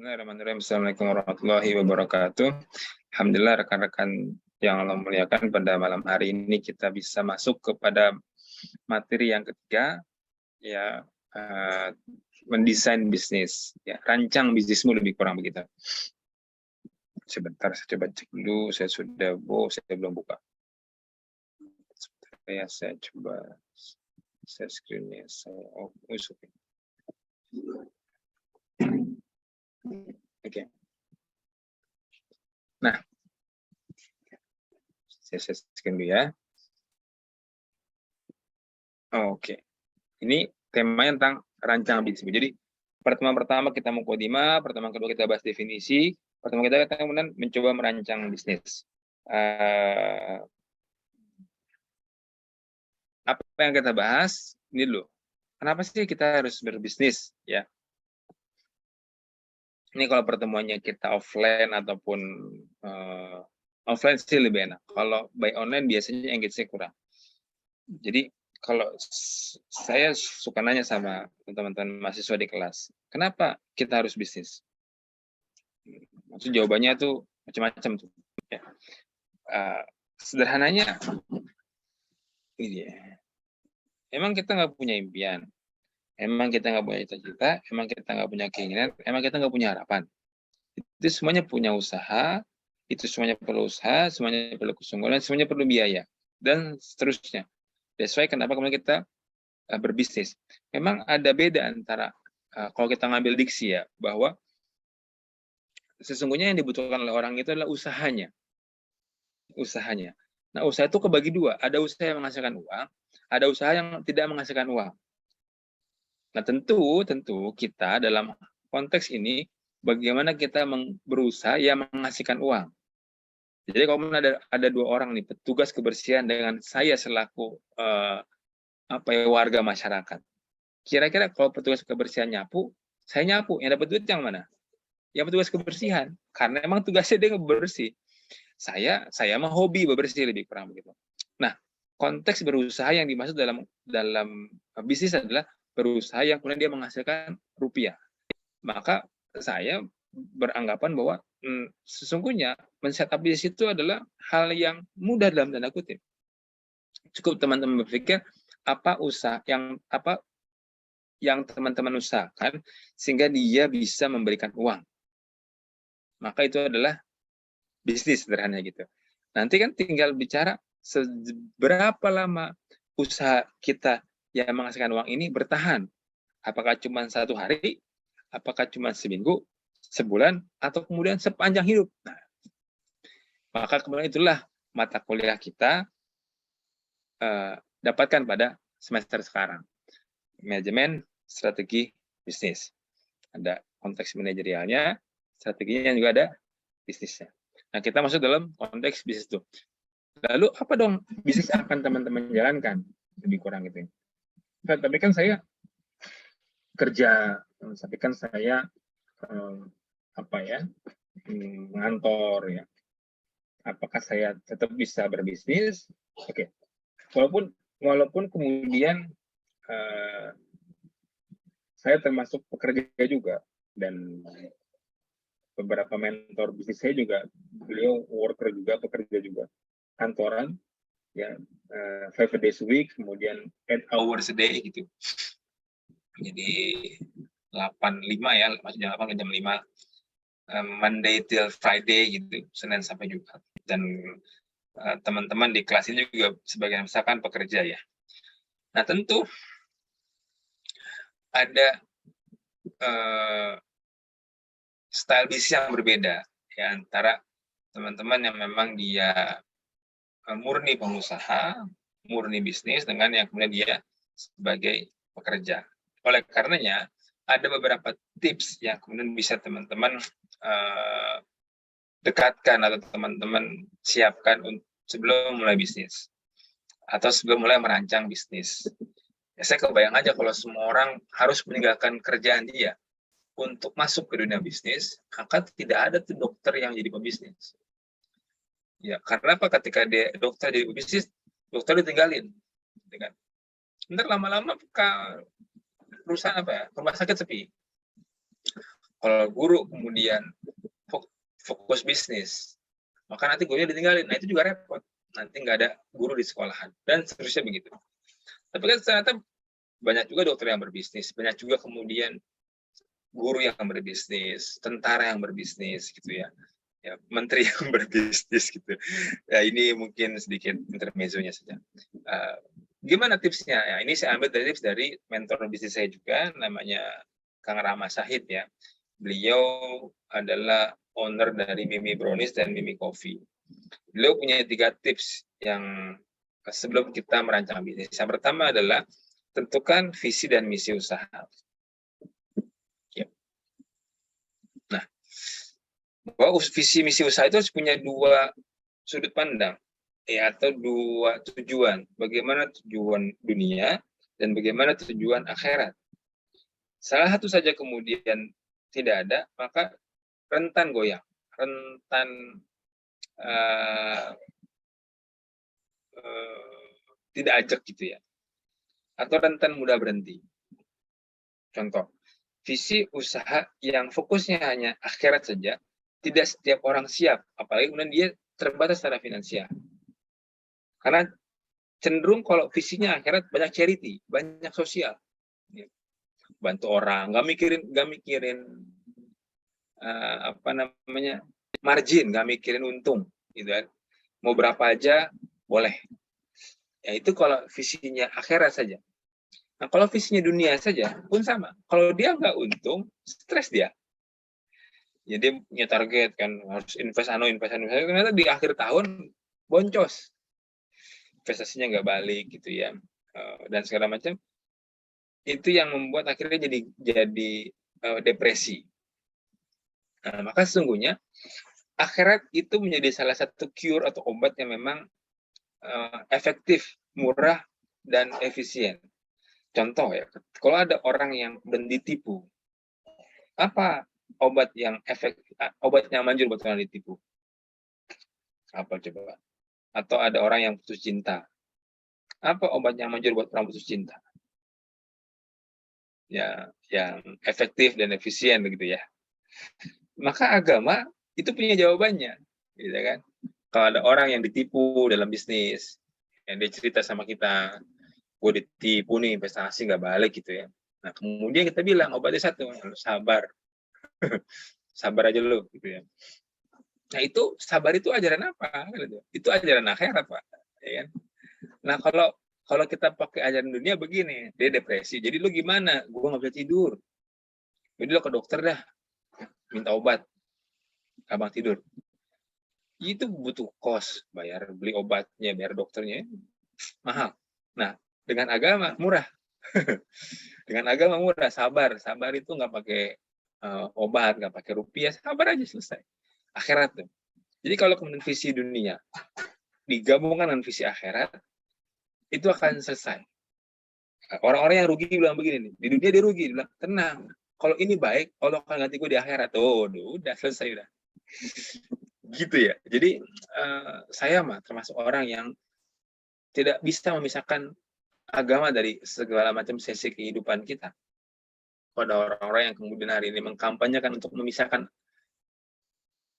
Bismillahirrahmanirrahim. Assalamualaikum warahmatullahi wabarakatuh. Alhamdulillah rekan-rekan yang Allah muliakan, pada malam hari ini kita bisa masuk kepada materi yang ketiga, ya, mendesain bisnis, ya, rancang bisnismu, lebih kurang begitu. Sebentar, saya coba cek dulu. Saya belum buka. Saya coba share screen-nya. Oke. Nah, saya share screen dulu ya. Oke. Ini temanya tentang rancangan bisnis. Jadi, pertemuan pertama kita mukadimah, pertemuan kedua kita bahas definisi, pertemuan kita kemudian mencoba merancang bisnis. Apa yang kita bahas ini dulu. Kenapa sih kita harus berbisnis, ya? Ini kalau pertemuannya kita offline ataupun offline sih lebih enak. Kalau by online biasanya engage-nya kurang. Jadi kalau saya suka nanya sama teman-teman mahasiswa di kelas, kenapa kita harus bisnis? Maksud jawabannya tuh macam-macam tuh. Ya. Sederhananya, ini ya. Emang kita nggak punya impian, emang kita nggak punya cita-cita, emang kita nggak punya keinginan, emang kita nggak punya harapan. Itu semuanya punya usaha, itu semuanya perlu usaha, semuanya perlu kesungguhan, semuanya perlu biaya, dan seterusnya. That's why kenapa kemudian kita berbisnis. Memang ada beda antara kalau kita ngambil diksi ya, bahwa sesungguhnya yang dibutuhkan oleh orang itu adalah usahanya. Usahanya. Nah, usaha itu kebagi dua. Ada usaha yang menghasilkan uang, ada usaha yang tidak menghasilkan uang. Nah, tentu kita dalam konteks ini, bagaimana kita berusaha yang menghasilkan uang. Jadi kalau ada dua orang nih, petugas kebersihan dengan saya selaku warga masyarakat. Kira-kira kalau petugas kebersihan nyapu, saya nyapu, yang dapat duit yang mana? Yang petugas kebersihan, karena emang tugasnya dia ngebersih. Saya mah hobi bebersih, lebih kurang begitu. Nah, konteks berusaha yang dimaksud dalam bisnis adalah berusaha yang kemudian dia menghasilkan rupiah. Maka saya beranggapan bahwa sesungguhnya men-setup bisnis itu adalah hal yang mudah dalam tanda kutip. Cukup teman-teman berpikir apa usaha yang teman-teman usahakan sehingga dia bisa memberikan uang. Maka itu adalah bisnis sederhana gitu. Nanti kan tinggal bicara seberapa lama usaha kita yang menghasilkan uang ini bertahan. Apakah cuma 1 hari, apakah cuma seminggu, sebulan, atau kemudian sepanjang hidup. Nah, maka kemudian itulah mata kuliah kita dapatkan pada semester sekarang. Manajemen strategi bisnis. Ada konteks manajerialnya, strateginya juga ada bisnisnya. Nah, kita masuk dalam konteks bisnis itu. Lalu apa dong bisnis yang akan teman-teman jalankan? Lebih kurang gitu. Nah, tapi kan saya kerja, tapi kan saya ngantor ya. Apakah saya tetap bisa berbisnis? Oke. Walaupun kemudian saya termasuk pekerja juga, dan beberapa mentor bisnis saya juga, beliau worker juga, pekerja juga, kantoran, ya, 5 days a week, kemudian 8 hours a day gitu. Jadi 8-5 ya, maksudnya 8 ke jam 5, Monday till Friday gitu, Senin sampai Jumat. Dan teman-teman di kelas ini juga sebagian besar kan pekerja ya. Nah, tentu ada style bisnis yang berbeda ya, antara teman-teman yang memang dia murni pengusaha, murni bisnis, dengan yang kemudian dia sebagai pekerja. Oleh karenanya, ada beberapa tips yang kemudian bisa teman-teman dekatkan atau teman-teman siapkan sebelum mulai bisnis atau sebelum mulai merancang bisnis. Ya, saya kebayang aja kalau semua orang harus meninggalkan kerjaan dia untuk masuk ke dunia bisnis, maka tidak ada tuh dokter yang jadi pebisnis. Ya, karena apa? Ketika dia dokter jadi pebisnis, dokter ditinggalin. Ntar lama-lama perusahaan rumah sakit sepi. Kalau guru kemudian fokus bisnis, maka nanti gurunya ditinggalin. Nah, itu juga repot. Nanti nggak ada guru di sekolahan, dan seterusnya begitu. Tapi kan ternyata banyak juga dokter yang berbisnis, banyak juga kemudian guru yang berbisnis, tentara yang berbisnis, gitu ya. Ya, menteri yang berbisnis gitu. Ya, ini mungkin sedikit intermezzonya saja. Gimana tipsnya? Ya, ini saya ambil dari tips dari mentor bisnis saya juga, namanya Kang Rama Sahid ya. Beliau adalah owner dari Mimi Brownies dan Mimi Coffee. Beliau punya 3 tips yang sebelum kita merancang bisnis. Yang pertama adalah tentukan visi dan misi usaha. Ya. Nah, bahwa visi misi usaha itu harus punya 2 sudut pandang, ya, atau 2 tujuan. Bagaimana tujuan dunia dan bagaimana tujuan akhirat. Salah satu saja kemudian tidak ada, maka rentan goyang, rentan tidak ajak gitu ya, atau rentan mudah berhenti. Contoh, visi usaha yang fokusnya hanya akhirat saja, tidak setiap orang siap, apalagi kemudian dia terbatas secara finansial. Karena cenderung kalau visinya akhirat, banyak charity, banyak sosial, bantu orang, nggak mikirin apa namanya, margin, nggak mikirin untung, gitu kan. Mau berapa aja boleh. Ya, itu kalau visinya akhirat saja. Nah, kalau visinya dunia saja pun sama. Kalau dia nggak untung, stres dia. Jadi punya target kan, harus invest, ternyata di akhir tahun boncos, investasinya nggak balik gitu ya, dan segala macam. Itu yang membuat akhirnya jadi depresi. Nah, maka sesungguhnya akhirat itu menjadi salah satu cure atau obat yang memang efektif, murah, dan efisien. Contoh ya, kalau ada orang yang ditipu, apa obat yang manjur buat orang ditipu? Apa coba? Atau ada orang yang putus cinta, apa obat yang manjur buat orang putus cinta? Ya, yang efektif dan efisien begitu ya. Maka agama itu punya jawabannya, gitu kan? Kalau ada orang yang ditipu dalam bisnis, yang dia cerita sama kita, gue ditipu nih, investasi nggak balik gitu ya. Nah, kemudian kita bilang obatnya satu, sabar. Sabar aja lu gitu ya. Nah, itu sabar itu ajaran apa? Itu ajaran akhirat, Pak. Ya kan? Nah, kalau kita pakai ajaran dunia begini, dia depresi. Jadi lu gimana? Gue nggak bisa tidur. Jadi lo ke dokter dah, minta obat, gampang tidur. Itu butuh kos, bayar beli obatnya, bayar dokternya, mahal. Nah, dengan agama murah. Dengan agama murah, sabar. Sabar itu nggak pakai obat, nggak pakai rupiah, sabar aja selesai. Akhirat tuh. Jadi kalau kemudian visi dunia digabungkan dengan visi akhirat, itu akan selesai. Orang-orang yang rugi bilang begini nih, di dunia dia rugi, dia bilang tenang, kalau ini baik, Allah akan ganti gue di akhirat. Oh, udah selesai udah. Gitu ya. Jadi saya mah termasuk orang yang tidak bisa memisahkan agama dari segala macam sesi kehidupan kita. Pada orang-orang yang kemudian hari ini mengkampanyekan untuk memisahkan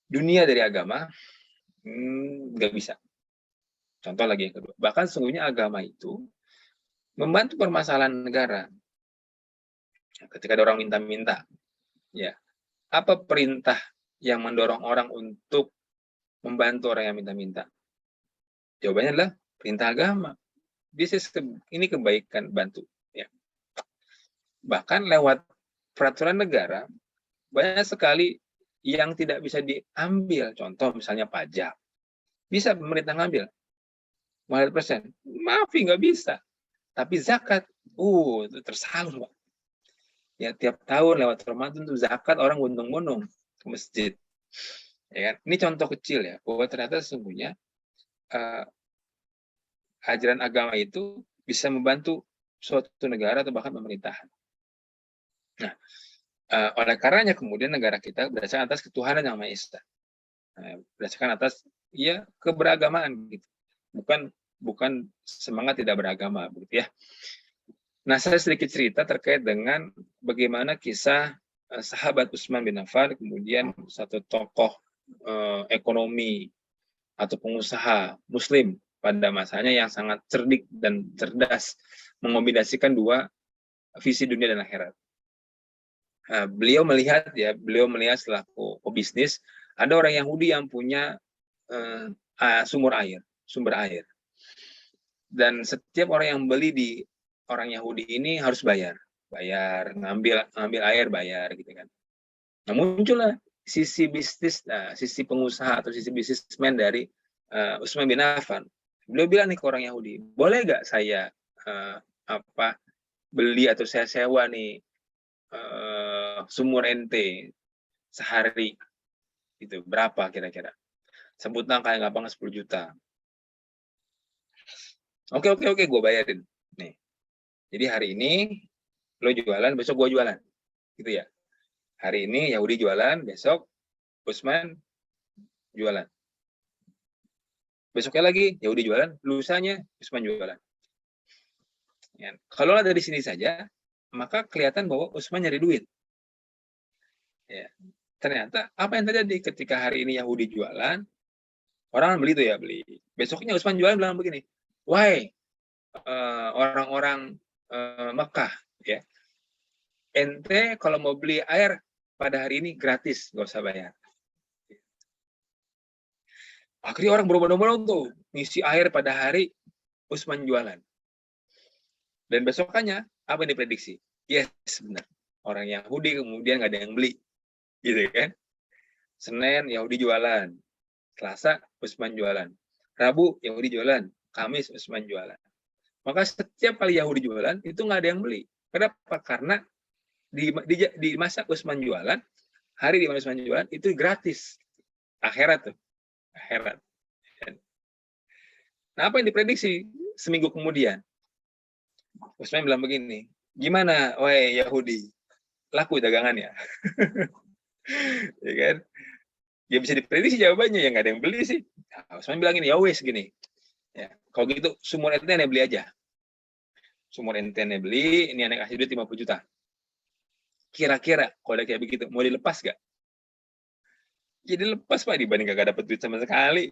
dunia dari agama, nggak bisa. Contoh lagi yang kedua. Bahkan sesungguhnya agama itu membantu permasalahan negara. Ketika ada orang minta-minta, ya, apa perintah yang mendorong orang untuk membantu orang yang minta-minta? Jawabannya adalah perintah agama. Ini kebaikan, bantu. Ya. Bahkan lewat peraturan negara, banyak sekali yang tidak bisa diambil. Contoh misalnya pajak. Bisa pemerintah ngambil 100%. Maaf, nggak bisa. Tapi zakat, itu tersalur, Pak. Ya, tiap tahun lewat Ramadan tuh zakat orang bondong-bondong ke masjid. Ya kan? Ini contoh kecil ya, bahwa ternyata sesungguhnya ajaran agama itu bisa membantu suatu negara atau bahkan pemerintahan. Nah, oleh karenanya kemudian negara kita berdasarkan atas ketuhanan yang Maha Esa. Berdasarkan atas ya keberagamaan gitu. Bukan semangat tidak beragama begitu ya. Nah, saya sedikit cerita terkait dengan bagaimana kisah sahabat Utsman bin Affan, kemudian satu tokoh ekonomi atau pengusaha Muslim pada masanya yang sangat cerdik dan cerdas mengombinasikan dua visi dunia dan akhirat. Beliau melihat selaku pebisnis, ada orang Yahudi yang punya sumber air. Dan setiap orang yang beli di orang Yahudi ini harus bayar, ngambil air bayar gitu kan. Nah, muncullah sisi bisnis, sisi pengusaha atau sisi bisnismen dari Utsman bin Affan. Beliau bilang nih ke orang Yahudi, boleh nggak saya beli atau saya sewa nih sumur ente sehari, itu berapa kira-kira? Sebut angka yang gampang 10 juta. Oke, gue bayarin. Nih. Jadi hari ini lo jualan, besok gue jualan. Gitu ya. Hari ini Yahudi jualan, besok Utsman jualan. Besoknya lagi Yahudi jualan, lusanya Utsman jualan. Ya. Kalau dari sini saja, maka kelihatan bahwa Utsman nyari duit. Ya. Ternyata apa yang terjadi ketika hari ini Yahudi jualan, orang beli itu ya beli. Besoknya Utsman jualan bilang begini, wahai orang-orang Mekah, ya, ente kalau mau beli air pada hari ini gratis, nggak usah bayar. Akhirnya orang berbondong-bondong tuh ngisi air pada hari Utsman jualan. Dan besokannya apa yang diprediksi? Yes, benar. Orang Yahudi kemudian nggak ada yang beli, gitu kan? Senin Yahudi jualan, Selasa Utsman jualan, Rabu Yahudi jualan, Kamis Utsman jualan. Maka setiap kali Yahudi jualan itu nggak ada yang beli. Kenapa? Karena di masa Utsman jualan, hari di mana Utsman jualan itu gratis. Akhirat tuh, akhirat. Nah, apa yang diprediksi seminggu kemudian? Utsman bilang begini, gimana, wahai Yahudi, laku dagangannya? Ya kan? Ya bisa diprediksi jawabannya, ya nggak ada yang beli sih. Nah, Utsman bilang gini, ya wes gini. Ya, kalau gitu sumur ente ane beli aja. Sumur ente ane beli, ini ane kasih duit 50 juta. Kira-kira kalau ada kayak begitu, mau dilepas gak? Jadi lepas Pak, dibanding gak dapat duit sama sekali.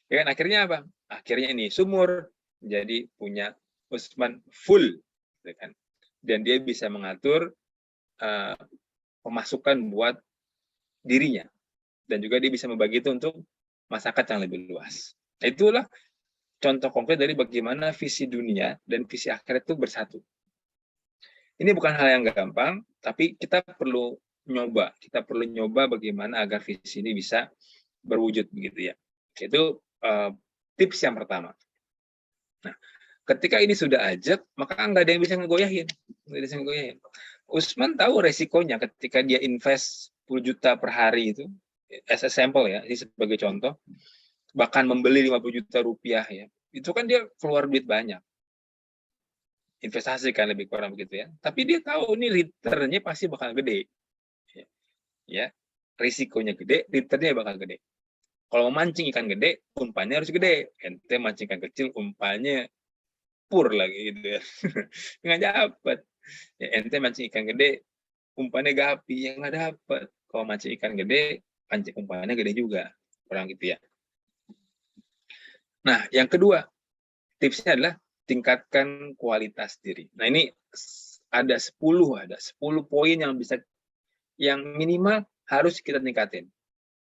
Ya kan, akhirnya apa? Akhirnya ini sumur jadi punya Utsman full, ya kan? Dan dia bisa mengatur pemasukan buat dirinya, dan juga dia bisa membagi itu untuk masyarakat yang lebih luas. Nah, itulah contoh konkret dari bagaimana visi dunia dan visi akhirat itu bersatu. Ini bukan hal yang gampang, tapi kita perlu nyoba bagaimana agar visi ini bisa berwujud begitu ya. Itu tips yang pertama. Nah, ketika ini sudah ajak, maka nggak ada yang bisa ngegoyahin. Utsman tahu resikonya ketika dia invest 10 juta per hari itu, as a sample ya, ini sebagai contoh, bahkan membeli 50 juta rupiah ya, itu kan dia keluar duit banyak. Investasi kan lebih kurang begitu ya. Tapi dia tahu ini returnnya pasti bakal gede. Ya, risikonya gede, returnnya bakal gede. Kalau memancing ikan gede, umpannya harus gede. Ente mancing ikan kecil, umpannya pur lagi gitu ya. Nggak dapat. Ya, ente mancing ikan gede, umpannya gapi, yang nggak dapat. Kalau mancing ikan gede, pancing umpannya gede juga. Kurang gitu ya. Nah, yang kedua, tipsnya adalah tingkatkan kualitas diri. Nah, ini ada 10 poin yang minimal harus kita tingkatin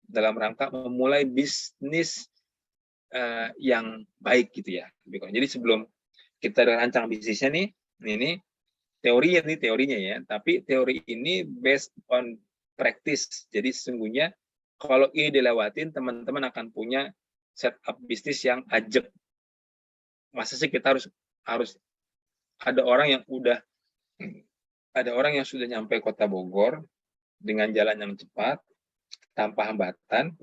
dalam rangka memulai bisnis yang baik gitu ya. Jadi sebelum kita rancang bisnisnya nih, ini teorinya ya, tapi teori ini based on practice. Jadi sesungguhnya kalau ini dilewatin, teman-teman akan punya setup bisnis yang ajak. Masa sih kita harus ada orang yang sudah nyampe Kota Bogor dengan jalan yang cepat tanpa hambatan.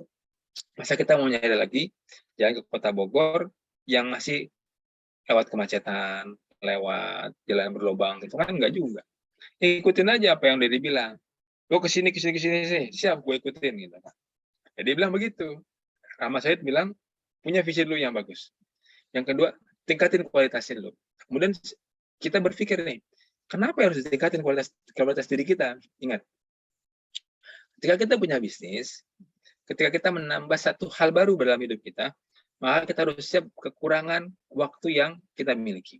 Masa kita mau nyari lagi jalan ke Kota Bogor yang masih lewat kemacetan, lewat jalan berlubang, itu kan enggak juga. Ikutin aja apa yang dia bilang. Lo kesini sih, siap gue ikutin gitu. Jadi dia bilang begitu. Rahmat Said bilang punya visi dulu yang bagus. Yang kedua, tingkatin kualitasnya dulu. Kemudian kita berpikir nih, kenapa harus ditingkatin kualitas diri kita? Ingat, Ketika kita punya bisnis, ketika kita menambah satu hal baru dalam hidup kita, maka kita harus siap kekurangan waktu yang kita miliki.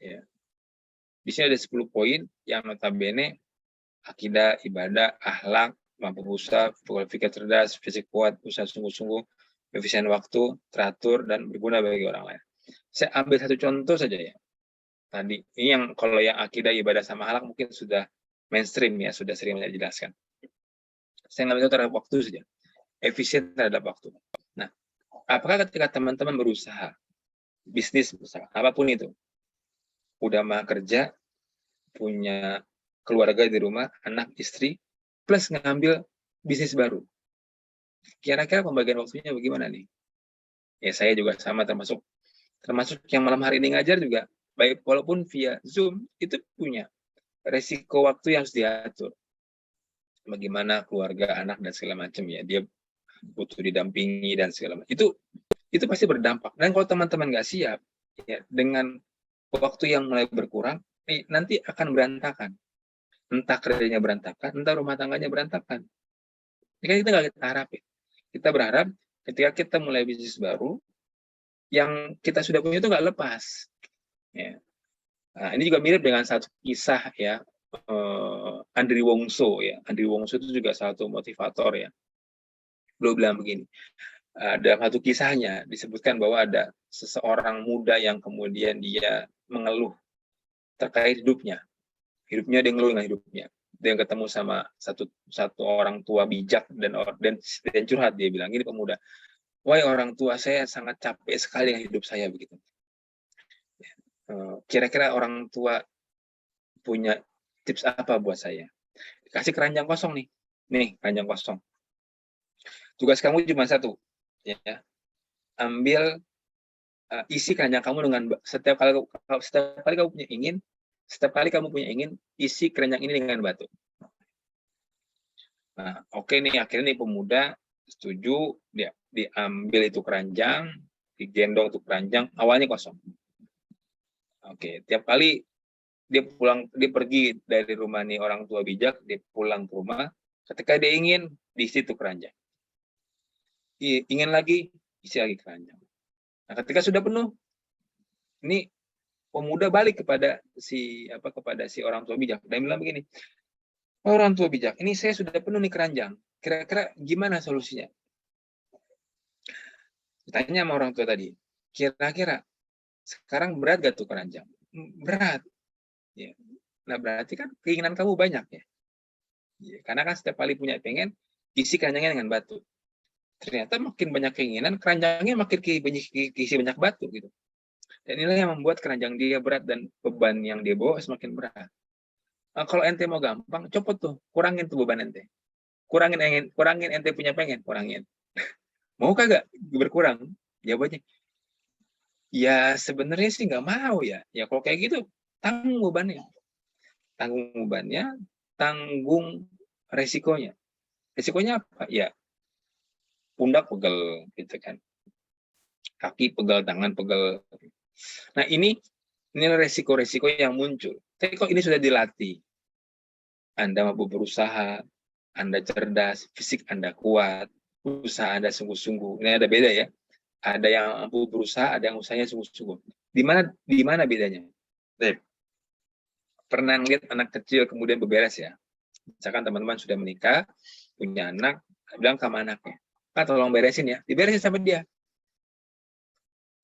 Ya. Di sini ada 10 poin yang notabene akidah, ibadah, akhlak, mampu berusaha, pola pikir cerdas, fisik kuat, usaha sungguh-sungguh, efisien waktu, teratur, dan berguna bagi orang lain. Saya ambil satu contoh saja ya. Tadi, ini yang kalau yang akidah, ibadah, sama akhlak mungkin sudah mainstream ya, sudah sering saya jelaskan. Saya ngambil itu terhadap waktu saja. Efisien terhadap waktu. Nah, apakah ketika teman-teman berusaha, bisnis misalnya, apapun itu, udah mah kerja, punya keluarga di rumah, anak, istri, plus ngambil bisnis baru. Kira-kira pembagian waktunya bagaimana nih? Ya saya juga sama, termasuk yang malam hari ini ngajar juga, baik walaupun via Zoom, itu punya resiko waktu yang harus diatur. Bagaimana keluarga, anak, dan segala macam ya. Dia butuh didampingi dan segala macam. Itu pasti berdampak. Dan kalau teman-teman nggak siap, ya, dengan waktu yang mulai berkurang, nanti akan berantakan. Entah kerjanya berantakan, entah rumah tangganya berantakan. Ini kita nggak kita harapin. Kita berharap ketika kita mulai bisnis baru, yang kita sudah punya itu nggak lepas. Ya. Nah, ini juga mirip dengan satu kisah ya, Andri Wongso ya. Andri Wongso itu juga satu motivator ya. Beliau bilang begini, dalam satu kisahnya disebutkan bahwa ada seseorang muda yang kemudian dia mengeluh terkait hidupnya. Hidupnya dia ngeluh dengan hidupnya. Dia ketemu sama satu orang tua bijak dan curhat, dia bilang, gini pemuda, wahai orang tua, saya sangat capek sekali dengan hidup saya begitu. Kira-kira orang tua punya tips apa buat saya? Dikasih keranjang kosong nih keranjang kosong. Tugas kamu cuma satu, ya, ambil isi keranjang kamu dengan setiap kali kamu punya ingin, isi keranjang ini dengan batu. Nah, oke nih, akhirnya nih pemuda setuju, dia diambil itu keranjang, digendong itu keranjang, awalnya kosong. Oke, tiap kali dia pergi dari rumah nih orang tua bijak, dia pulang ke rumah, ketika dia ingin, diisi itu keranjang. Ingin lagi, isi lagi keranjang. Nah, ketika sudah penuh, ini pemuda balik kepada si orang tua bijak dan bilang begini, orang tua bijak, ini saya sudah penuh nih keranjang, kira-kira gimana solusinya? Tanya sama orang tua tadi, kira-kira sekarang berat gak tuh keranjang? Berat. Ya. Nah, berarti kan keinginan kamu banyak ya. Ya, karena kan setiap kali punya pengen, isi keranjangnya dengan batu. Ternyata makin banyak keinginan, keranjangnya makin keisi banyak batu gitu. Dan inilah yang membuat keranjang dia berat dan beban yang dia bawa semakin berat. Nah, kalau ente mau gampang, copot tuh, kurangin tuh beban ente. Kurangin ente punya pengen, kurangin. Mau kagak berkurang? Jawabannya, ya sebenarnya sih nggak mau ya. Ya kalau kayak gitu, tanggung bebannya. Tanggung resikonya. Resikonya apa? Ya, pundak pegel, gitu kan. Kaki pegel, tangan pegel. Nah, ini resiko-resiko yang muncul. Tapi kok ini sudah dilatih, Anda mampu berusaha, Anda cerdas, fisik Anda kuat, usaha Anda sungguh-sungguh. Ini ada beda ya. Ada yang mampu berusaha, ada yang usahanya sungguh-sungguh. Di mana bedanya? Pernah lihat anak kecil kemudian beberes ya? Misalkan teman-teman sudah menikah, punya anak, bilang sama anaknya, Kak tolong beresin ya, diberesin sama dia.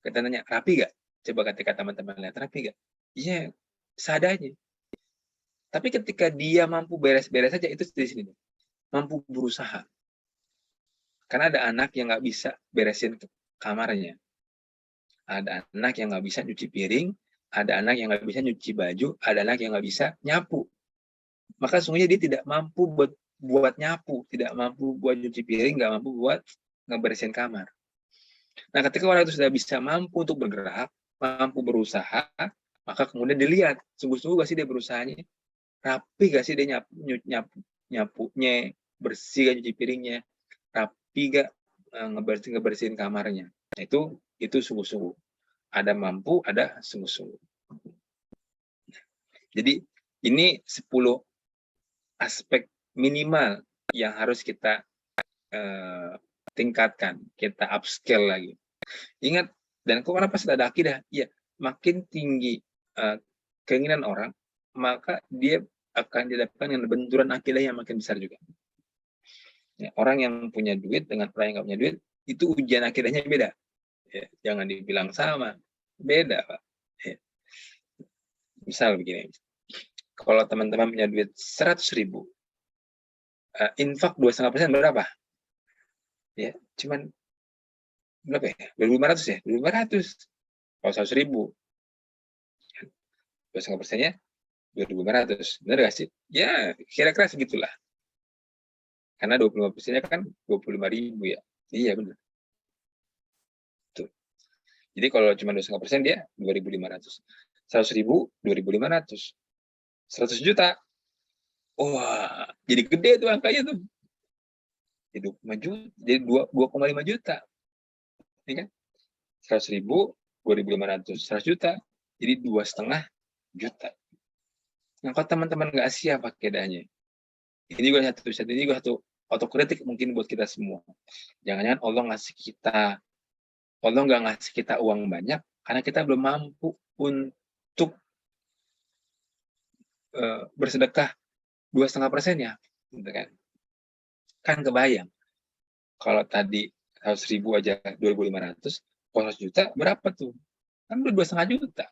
Kita nanya, rapi gak? Coba ketika teman-teman lihat, rapi gak? Iya, seadanya. Tapi ketika dia mampu beres-beres saja, itu di sini. Mampu berusaha. Karena ada anak yang nggak bisa beresin kamarnya. Ada anak yang nggak bisa nyuci piring, ada anak yang nggak bisa nyuci baju, ada anak yang nggak bisa nyapu. Maka sungguhnya dia tidak mampu buat nyapu, tidak mampu buat nyuci piring, nggak mampu buat ngebersihin kamar. Nah, ketika orang itu sudah bisa mampu untuk bergerak, mampu berusaha, maka kemudian dilihat, sungguh-sungguh gak sih dia berusahanya? Rapi gak sih dia nyapunya, bersih gak nyuci piringnya, rapi gak ngebersihin kamarnya. Nah, itu sungguh-sungguh. Ada mampu, ada sungguh-sungguh. Jadi ini 10 aspek minimal yang harus kita tingkatkan, kita upscale lagi. Ingat, dan kok kenapa ada akidah? Ya, makin tinggi keinginan orang, maka dia akan didapatkan dengan benturan akidah yang makin besar juga. Ya, orang yang punya duit dengan orang yang nggak punya duit, itu ujian akidahnya beda. Ya, jangan dibilang sama, beda, Pak. Ya. Misal begini, kalau teman-teman punya duit 100.000, infak 2,5% berapa? Ya, cuman berapa ya? 2.500 ya? 2.500. Kalau 100.000, 2,5%-nya 2.500. Benar nggak sih? Ya, kira-kira segitulah. Karena 25%-nya kan 25.000 ya. Iya, benar. Tuh. Jadi kalau cuma 2,5%, dia 2.500. 100.000, 2.500. 100 juta. Wah, jadi gede tuh angkanya tuh. Jadi 2,5 juta. Ini kan? 100.000, 2.500. 100 juta. Jadi 2,5 juta. Nah, kalau teman-teman nggak siap akidahnya, ini juga satu otokritik mungkin buat kita semua. Jangan-jangan Allah nggak ngasih kita uang banyak karena kita belum mampu untuk bersedekah 2,5% ya, gitu kan? Kan kebayang kalau tadi 100.000 aja 2.500, kalau 100 juta berapa tuh? Kan udah 2,5 juta.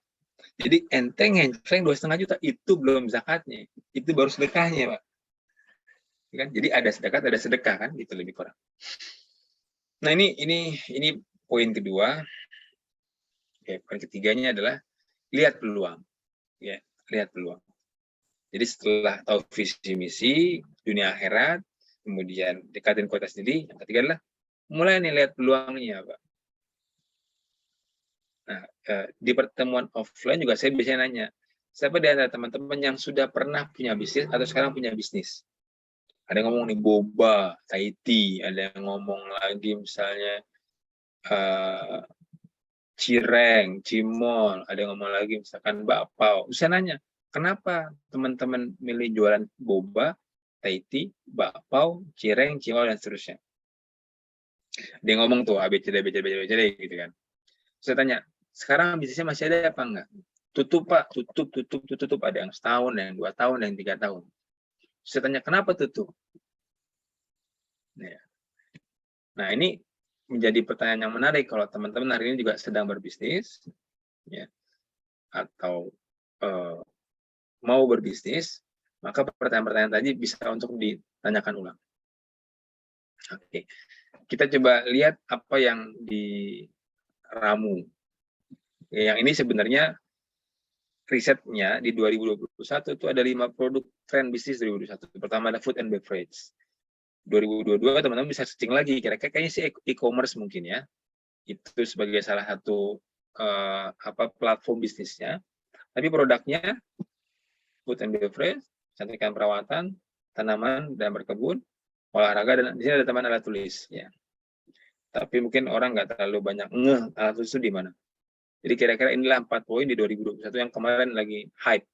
Jadi enteng 2,5 juta itu belum zakatnya, itu baru sedekahnya, Pak. Kan? Jadi ada sedekah kan, gitu lebih kurang. Nah, ini poin kedua. Ya, poin ketiganya adalah lihat peluang. Ya, lihat peluang. Jadi setelah tahu visi misi dunia akhirat, kemudian dekatin kualitas diri, yang ketiga adalah mulai nih lihat peluangnya, Pak. Nah, di pertemuan offline juga saya biasanya nanya, siapa di antara teman-teman yang sudah pernah punya bisnis atau sekarang punya bisnis? Ada yang ngomong nih boba, Thai tea, ada yang ngomong lagi misalnya cireng, cimol, ada yang ngomong lagi misalkan bakpao. Saya nanya, kenapa teman-teman milih jualan boba, Thai tea, bakpao, cireng, cimol, dan seterusnya? Dia ngomong tuh ABCD gitu kan. Saya tanya, sekarang bisnisnya masih ada apa enggak? Tutup, Pak, tutup. Ada yang setahun, ada yang 2 tahun, ada yang 3 tahun. Saya tanya, kenapa tutup? Nah, ini menjadi pertanyaan yang menarik kalau teman-teman hari ini juga sedang berbisnis, ya, atau mau berbisnis, maka pertanyaan-pertanyaan tadi bisa untuk ditanyakan ulang. Oke, kita coba lihat apa yang diramu. Yang ini sebenarnya risetnya di 2021 itu ada 5 produk tren bisnis 2021. Pertama ada food and beverage. 2022 teman-teman bisa searching lagi, kayaknya sih e-commerce mungkin ya. Itu sebagai salah satu platform bisnisnya. Tapi produknya food and beverage, kecantikan perawatan, tanaman dan berkebun, olahraga, dan di sini ada teman alat tulis ya. Tapi mungkin orang nggak terlalu banyak alat tulis itu di mana. Jadi kira-kira inilah 4 poin di 2021 yang kemarin lagi hype.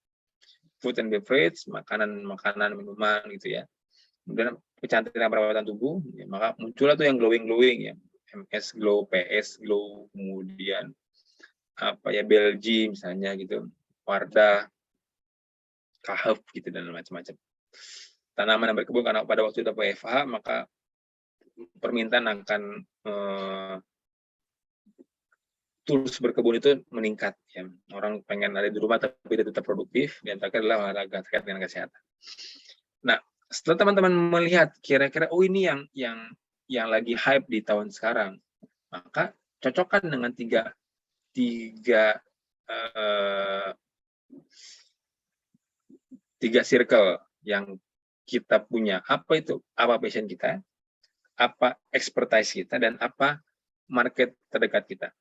Food and beverage, makanan, minuman gitu ya. Kemudian kecantikan perawatan tubuh, ya, maka muncullah tuh yang glowing ya. MS Glow, PS Glow, kemudian Belgi misalnya gitu, Wardah, Kahf gitu dan macam-macam. Tanaman yang berkebun, karena pada waktu itu WFH maka permintaan akan tools berkebun itu meningkat ya. Orang pengen ada di rumah tapi dia tetap produktif, dan terakhir adalah olahraga terkait dengan kesehatan. Nah, setelah teman-teman melihat kira-kira ini yang lagi hype di tahun sekarang, maka cocokkan dengan tiga circle yang kita punya. Apa itu? Apa passion kita, apa expertise kita, dan apa market terdekat kita.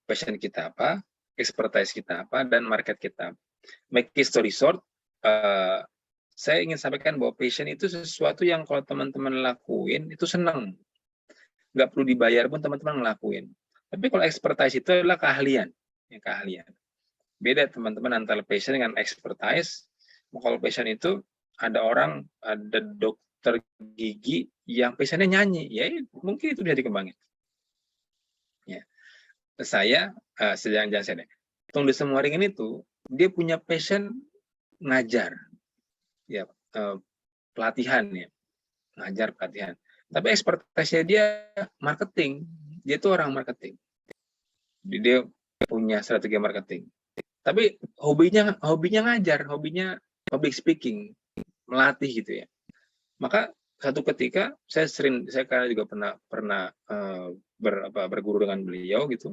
Passion kita apa, expertise kita apa, dan market kita. Make story short, saya ingin sampaikan bahwa passion itu sesuatu yang kalau teman-teman lakuin itu senang. Nggak perlu dibayar pun teman-teman ngelakuin. Tapi kalau expertise itu adalah keahlian. Ya, keahlian. Beda teman-teman antara passion dengan expertise. Kalau passion itu ada dokter gigi yang passionnya nyanyi, ya mungkin itu bisa dikembangin. Ya. Saya sedang jalan Tung Desa Waringin itu dia punya passion ngajar, ya pelatihan ya, ngajar pelatihan. Tapi expertise-nya dia marketing, dia tuh orang marketing. Dia punya strategi marketing. Tapi hobinya ngajar, hobinya public speaking, melatih gitu ya. Maka satu ketika saya juga pernah berguru dengan beliau gitu,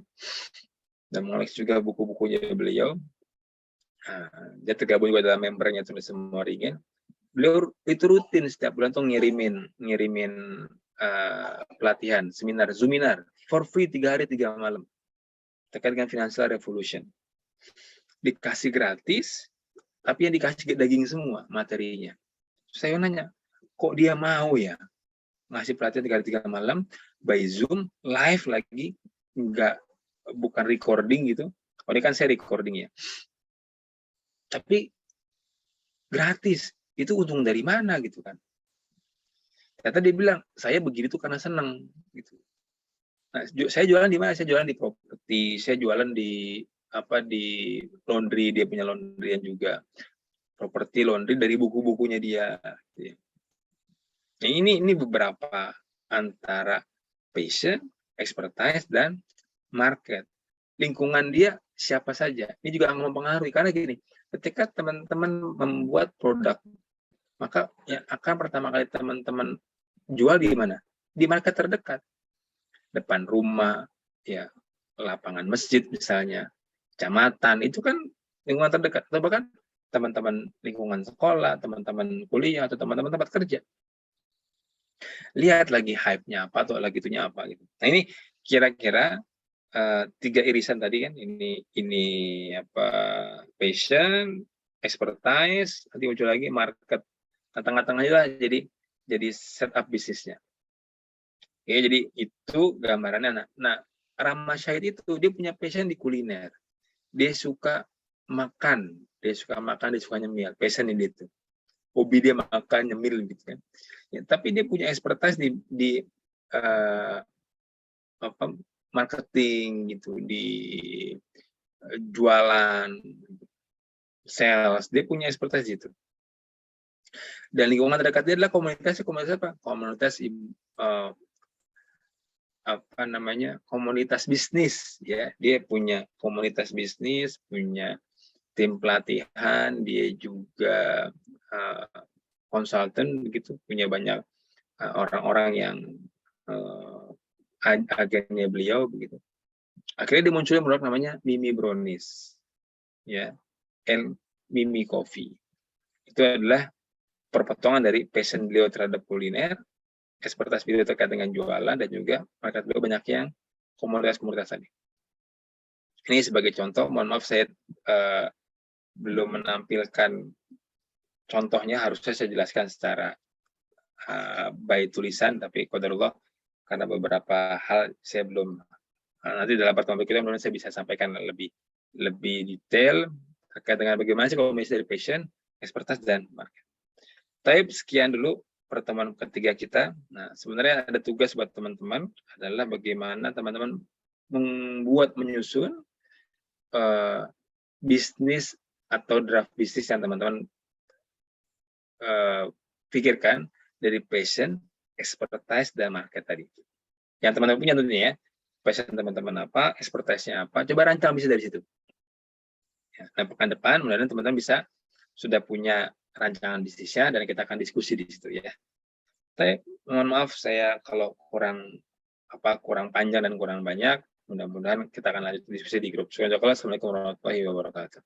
dan mengoleksi juga buku-bukunya beliau. Dia tergabung juga dalam membernya Tung Desa Waringin. Beliau itu rutin setiap bulan tuh ngirimin pelatihan, Zoominar for free 3 hari 3 malam terkait dengan financial revolution. Dikasih gratis, tapi yang dikasih daging semua materinya. Saya nanya, kok dia mau ya ngasih pelatihan 3 hari 3 malam by Zoom live lagi, bukan recording gitu. Oh, ini kan saya recording ya. Tapi gratis. Itu untung dari mana gitu kan. Ternyata dia bilang, saya begini tuh karena seneng gitu. Nah, saya jualan di mana? Saya jualan di properti, saya jualan di laundry, dia punya laundryan juga. Properti laundry dari buku-bukunya dia. Nah, ini beberapa antara passion, expertise, dan market. Lingkungan dia siapa saja. Ini juga akan mempengaruhi. Karena gini, ketika teman-teman membuat produk, maka yang akan pertama kali teman-teman jual di mana? Di market terdekat. Depan rumah, ya lapangan masjid misalnya, kecamatan, itu kan lingkungan terdekat. Atau bahkan teman-teman lingkungan sekolah, teman-teman kuliah, atau teman-teman tempat kerja. Lihat lagi hype-nya apa, atau lagi itunya apa. Gitu. Nah ini kira-kira 3 irisan tadi kan, ini passion, expertise, nanti muncul lagi market. Nah, tengah-tengahnya lah jadi setup bisnisnya. Oke, jadi itu gambarannya. Nah, Rahma Syahid itu dia punya passion di kuliner. Dia suka makan, dia suka nyemil. Passion ini itu. Hobi dia makan, nyemil gitu kan. Ya, tapi dia punya expertise di marketing gitu, di jualan, sales. Dia punya expertise itu. Dan lingkungan terdekat dia adalah komunitas apa? Komunitas komunitas bisnis ya. Dia punya komunitas bisnis, punya tim pelatihan, dia juga konsultan begitu, punya banyak orang-orang yang agennya beliau begitu. Akhirnya dia munculnya produk namanya Mimi Brownies ya, and Mimi Coffee. Itu adalah perpotongan dari passion beliau terhadap kuliner, expertise beliau terkait dengan jualan, dan juga market beliau banyak yang komunitas-komunitas tadi. Ini sebagai contoh, mohon maaf saya belum menampilkan contohnya, harusnya saya jelaskan secara by tulisan, tapi qadarullah karena beberapa hal saya belum, nanti dalam pertemuan kita mudah-mudahan saya bisa sampaikan lebih detail terkait dengan bagaimana sih kombinasi dari passion, expertise, dan market. Tapi sekian dulu pertemuan ketiga kita. Nah, sebenarnya ada tugas buat teman-teman adalah bagaimana teman-teman menyusun bisnis atau draft bisnis yang teman-teman pikirkan dari passion, expertise, dan market tadi. Yang teman-teman punya tentunya ya, passion teman-teman apa, expertise-nya apa, coba rancang bisnis dari situ. Nah, pekan depan mudah-mudahan teman-teman bisa sudah punya rancangan bisnisnya, dan kita akan diskusi di situ ya. Tapi mohon maaf saya kalau kurang panjang dan kurang banyak. Mudah-mudahan kita akan lanjut diskusi di grup. Assalamualaikum warahmatullahi wabarakatuh.